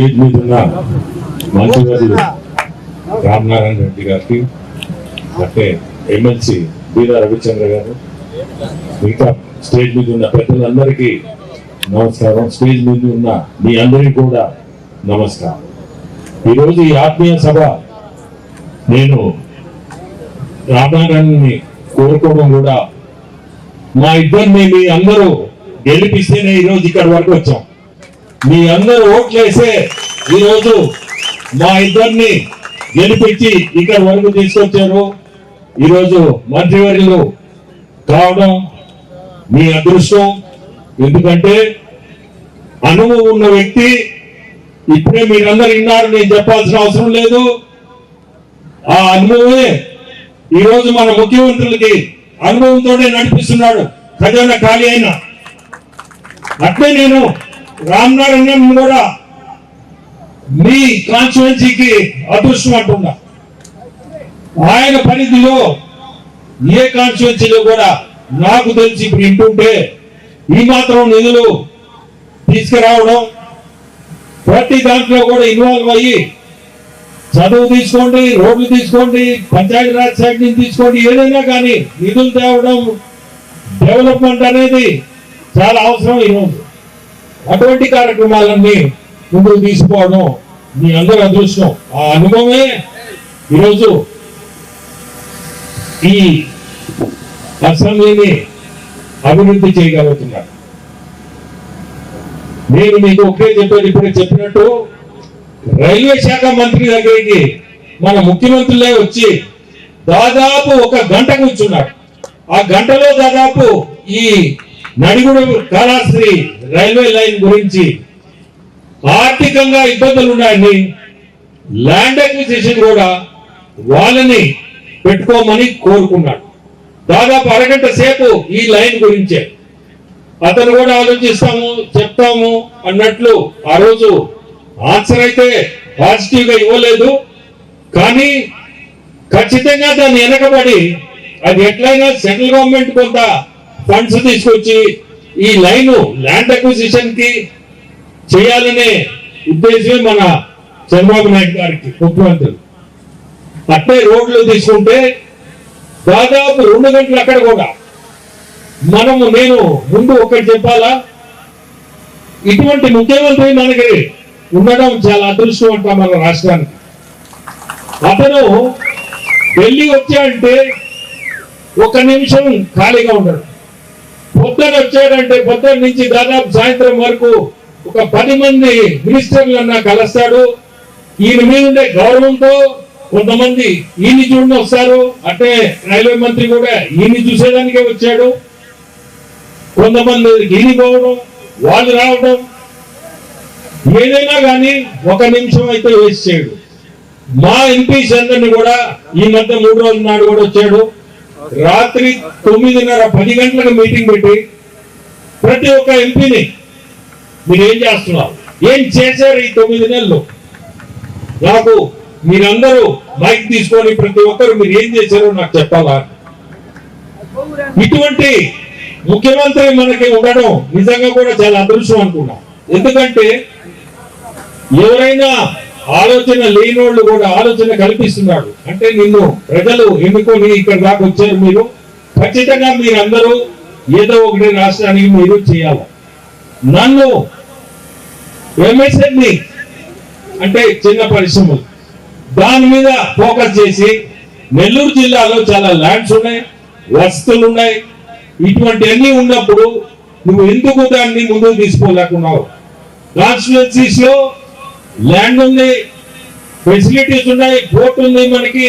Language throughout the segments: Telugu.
స్టేజ్ మీద ఉన్న మంత్రివర్యులు రామనారాయణ రెడ్డి గారికి, అంటే ఎమ్మెల్సీ బీదా రవిచంద్ర గారు, ఇంకా స్టేజ్ మీద ఉన్న పెద్దలందరికీ నమస్కారం. స్టేజ్ మీద ఉన్న మీ అందరికీ కూడా నమస్కారం. ఈరోజు ఈ ఆత్మీయ సభ నేను రామనారాయణని కోరుకోవడం కూడా, మా ఇద్దరిని మీ అందరూ గెలిపిస్తేనే ఈరోజు ఇక్కడ వరకు వచ్చాం. మీ అందరూ ఓట్లేసే ఈరోజు మా ఇద్దరిని గెలిపించి ఇక్కడ వరకు తీసుకొచ్చారు. ఈరోజు మంత్రివర్యులు కావడం మీ అదృష్టం. ఎందుకంటే అనుభవం ఉన్న వ్యక్తి, ఇప్పుడే మీరందరూ విన్నారు, నేను చెప్పాల్సిన అవసరం లేదు. ఆ అనుభవమే ఈరోజు మన ముఖ్యమంత్రులకి అనుభవంతోనే నడిపిస్తున్నాడు, ఖజానా ఖాళీ అయినా. అట్లే నేను రామనారాయణ కూడా మీ కాన్స్టిట్యుయెన్సీకి అదృష్టం అంటున్నా. ఆయన పరిధిలో ఏ కాన్స్టిట్యుయెన్సీలో కూడా నాకు తెలిసి ఇప్పుడు వింటుంటే ఈ మాత్రం నిధులు తీసుకురావడం, ప్రతి దాంట్లో కూడా ఇన్వాల్వ్ అయ్యి, చదువు తీసుకోండి, రోడ్లు తీసుకోండి, పంచాయతీ రాజ్ సైడ్ నుంచి తీసుకోండి, ఏదైనా కానీ నిధులు తేవడం, డెవలప్మెంట్ అనేది చాలా అవసరం ఈరోజు. అటువంటి కార్యక్రమాలన్నీ ముందుకు తీసుకోవడం మీ అందరి అదృష్టం. ఆ అనుభవమే ఈరోజు ఈ అసెంబ్లీని అభివృద్ధి చేయగలుగుతున్నారు. నేను మీకు ఒకే చెప్పాను, ఇప్పుడే చెప్పినట్టు, రైల్వే శాఖ మంత్రి దగ్గరికి మన ముఖ్యమంత్రులే వచ్చి దాదాపు 1 గంట కూర్చున్నాడు. ఆ గంటలో దాదాపు ఈ నడిగుడు కాళహస్తి రైల్వే లైన్ గురించి, ఆర్థికంగా ఇబ్బందులు ఉన్నాయని, ల్యాండ్ అక్విజిషన్ కూడా వాళ్ళని పెట్టుకోమని కోరుకున్నాడు. దాదాపు అరగంట సేపు ఈ లైన్ గురించే అతను కూడా ఆలోచిస్తాము, చెప్తాము అన్నట్లు ఆ రోజు ఆన్సర్ అయితే పాజిటివ్ గా ఇవ్వలేదు. కానీ ఖచ్చితంగా దాన్ని వెనకబడి అది ఎట్లయినా సెంట్రల్ గవర్నమెంట్ కొంత ఫండ్స్ తీసుకొచ్చి ఈ లైన్ ల్యాండ్ అక్విజిషన్ కి చేయాలనే ఉద్దేశమే మన చంద్రబాబు నాయుడు గారికి, ముఖ్యమంత్రి. అట్లే రోడ్లు తీసుకుంటే దాదాపు 2 గంటలు అక్కడ కూడా నేను ముందు ఒకటి చెప్పాలా, ఇటువంటి ముఖ్యమంత్రి మనకి ఉండడం చాలా అదృష్టం అంట మన రాష్ట్రానికి. అతను ఢిల్లీ వచ్చాడంటే 1 నిమిషం ఖాళీగా ఉండడు. పొద్దున వచ్చాడంటే పొద్దున్న నుంచి దాదాపు సాయంత్రం వరకు ఒక 10 మంది మినిస్టర్లన్నా కలుస్తాడు. ఈయన మీద ఉండే గౌరవంతో కొంతమంది ఈయన చూడని వస్తారు. అంటే రైల్వే మంత్రి కూడా ఈయన చూసేదానికే వచ్చాడు. కొంతమంది ఈయన పోవడం, వాళ్ళు రావడం, ఏదైనా కానీ 1 నిమిషం అయితే వేస్ట్ చేయడు. మా ఎంపీస్ అందరినీ కూడా ఈ మధ్య 3 రోజుల నాడు కూడా వచ్చాడు. రాత్రి 9:30 10 గంటలకు మీటింగ్ పెట్టి ప్రతి ఒక్క ఎంపీని మీరు ఏం చేస్తున్నారు, ఏం చేశారు ఈ 9 నెలలు, నాకు మీరందరూ మైక్ తీసుకొని ప్రతి ఒక్కరు మీరు ఏం చేశారో నాకు చెప్పాలా. ఇటువంటి ముఖ్యమంత్రి మనకి ఉండడం నిజంగా కూడా చాలా అదృష్టం అనుకున్నా. ఎందుకంటే ఎవరైనా ఆలోచన లేనోళ్ళు కూడా ఆలోచన కల్పిస్తున్నాడు. అంటే నిన్ను ప్రజలు ఎన్నుకొని ఇక్కడ దాకా వచ్చారు, మీరు ఖచ్చితంగా మీరందరూ ఏదో ఒకటి రాష్ట్రానికి మీరు చేయాలి. నన్ను ఎంఎస్ఎంఈ అంటే చిన్న పరిశ్రమలు దాని మీద ఫోకస్ చేసి, నెల్లూరు జిల్లాలో చాలా ల్యాండ్స్ ఉన్నాయి, వసతులు ఉన్నాయి, ఇటువంటి అన్ని ఉన్నప్పుడు నువ్వు ఎందుకు దాన్ని ముందుకు తీసుకోలేకున్నావు? కాన్స్టిట్యుయెన్సీస్ లో ల్యాండ్ ఉంది, ఫెసిలిటీస్ ఉన్నాయి, పోర్ట్ ఉంది మనకి.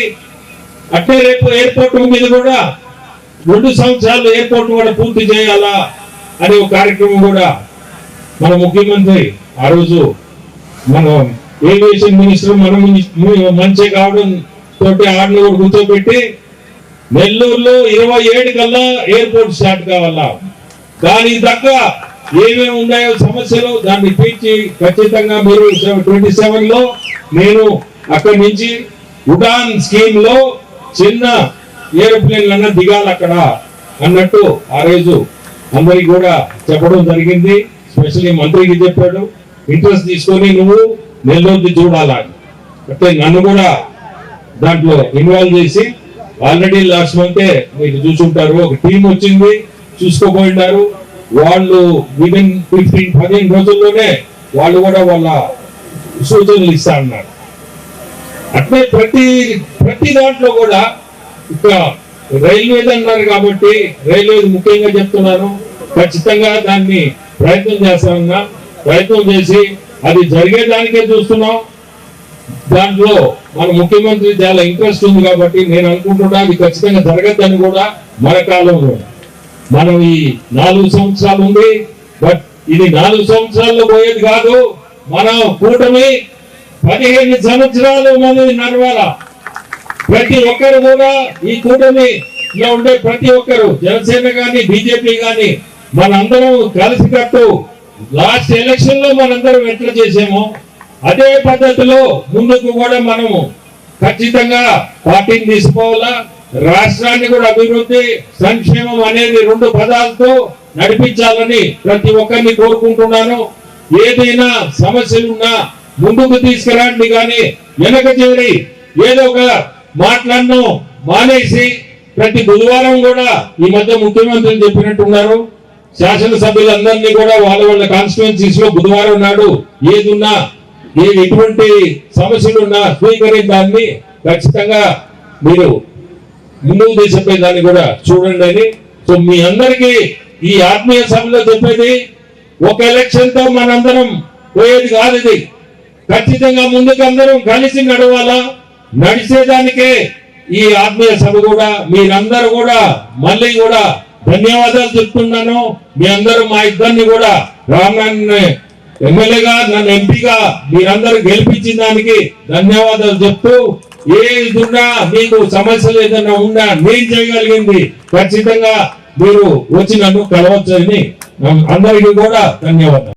అట్లే రేపు ఎయిర్పోర్ట్ మీద కూడా 2 సంవత్సరాలు ఎయిర్పోర్ట్ కూడా పూర్తి చేయాలా అనే ఒక కార్యక్రమం కూడా మన ముఖ్యమంత్రి ఆ రోజు మన ఏవియేషన్ మినిస్టర్ మంచి కావడం తోటి ఆడిని కూడా కూర్చోబెట్టి నెల్లూరులో 27 కల్లా ఎయిర్పోర్ట్ స్టార్ట్ కావాలా, దానికి తగ్గ ఏమేమి ఉన్నాయో సమస్యలు దాన్ని తీర్చి ఖచ్చితంగా మీరు 27లో నేను అక్కడి నుంచి ఉడాన్ స్కీమ్ లో చిన్న ఏరోప్లేన్లన్నా దిగాలి అక్కడ అన్నట్టు ఆ రోజు అందరికి కూడా చెప్పడం జరిగింది. స్పెషల్లీ మంత్రికి చెప్పాడు, ఇంట్రెస్ట్ తీసుకొని నువ్వు నెల్లూరుది చూడాలని. అంటే నన్ను కూడా దాంట్లో ఇన్వాల్వ్ చేసి ఆల్రెడీ లాస్ట్ మంతే మీరు చూసుంటారు, ఒక టీం వచ్చింది, చూసుకోబోయినారు. వాళ్ళు విదిన్ 15 రోజుల్లోనే వాళ్ళు కూడా వాళ్ళ సూచనలు ఇస్తా అన్నారు. అట్లే ప్రతి దాంట్లో కూడా ఇక రైల్వేది అన్నారు కాబట్టి రైల్వేది ముఖ్యంగా చెప్తున్నాను. ఖచ్చితంగా దాన్ని ప్రయత్నం చేస్తామన్నా, ప్రయత్నం చేసి అది జరిగేదానికే చూస్తున్నాం. దాంట్లో మన ముఖ్యమంత్రి చాలా ఇంట్రెస్ట్ ఉంది కాబట్టి నేను అనుకుంటున్నా అది ఖచ్చితంగా జరగద్దని కూడా. మన కాలంలో మనం ఈ 4 సంవత్సరాలు ఉంది, బట్ ఇది 4 సంవత్సరాల్లో పోయేది కాదు. మన కూటమి 15 సంవత్సరాలు మనది నడవాల. ప్రతి ఒక్కరు కూడా ఈ కూటమిలో ఉండే ప్రతి ఒక్కరు, జనసేన గాని బీజేపీ గాని, మనందరం కలిసికట్టు లాస్ట్ ఎలక్షన్ లో మనందరం ఎట్లా చేసామో అదే పద్ధతిలో ముందుకు కూడా మనము ఖచ్చితంగా పార్టీని తీసుకోవాలా. రాష్ట్రాన్ని కూడా అభివృద్ధి, సంక్షేమం అనేది 2 పదాలతో నడిపించాలని ప్రతి ఒక్కరిని కోరుకుంటున్నాను. ఏదైనా సమస్యలున్నా ముందుకు తీసుకురండి, కానీ వెనక చేరి ఏదో ఒక మాట్లాడడం మానేసి ప్రతి బుధవారం కూడా ఈ మధ్య ముఖ్యమంత్రి చెప్పినట్టున్నారు, శాసనసభ్యులందరినీ కూడా వాళ్ళ కాన్స్టిట్యుయెన్సీస్ లో బుధవారం నాడు ఏదున్నా ఎటువంటి సమస్యలున్నా స్వీకరించాలని ఖచ్చితంగా మీరు ముందుకు తీసుకుపోయే దాన్ని కూడా చూడండి అని. సో మీ అందరికీ ఈ ఆత్మీయ సభలో చెప్పేది, ఒక ఎలక్షన్ తో మనందరం పోయేది కాదు. ఇది ఖచ్చితంగా ముందుకు అందరం కలిసి నడవాలా. నడిచేదానికే ఈ ఆత్మీయ సభ కూడా. మీరందరూ కూడా మళ్ళీ కూడా ధన్యవాదాలు చెప్తున్నాను. మీ అందరూ మా ఇద్దరిని కూడా రామనాథ్ ఎమ్మెల్యేగా, నన్ను ఎంపీగా మీరందరూ గెలిపించిన దానికి ధన్యవాదాలు చెప్తూ, ఏదున్నా మీకు సమస్యలు ఏదైనా ఉన్నా నేను చేయగలిగింది ఖచ్చితంగా మీరు వచ్చి నన్ను కలవచ్చని అందరికీ కూడా ధన్యవాదాలు.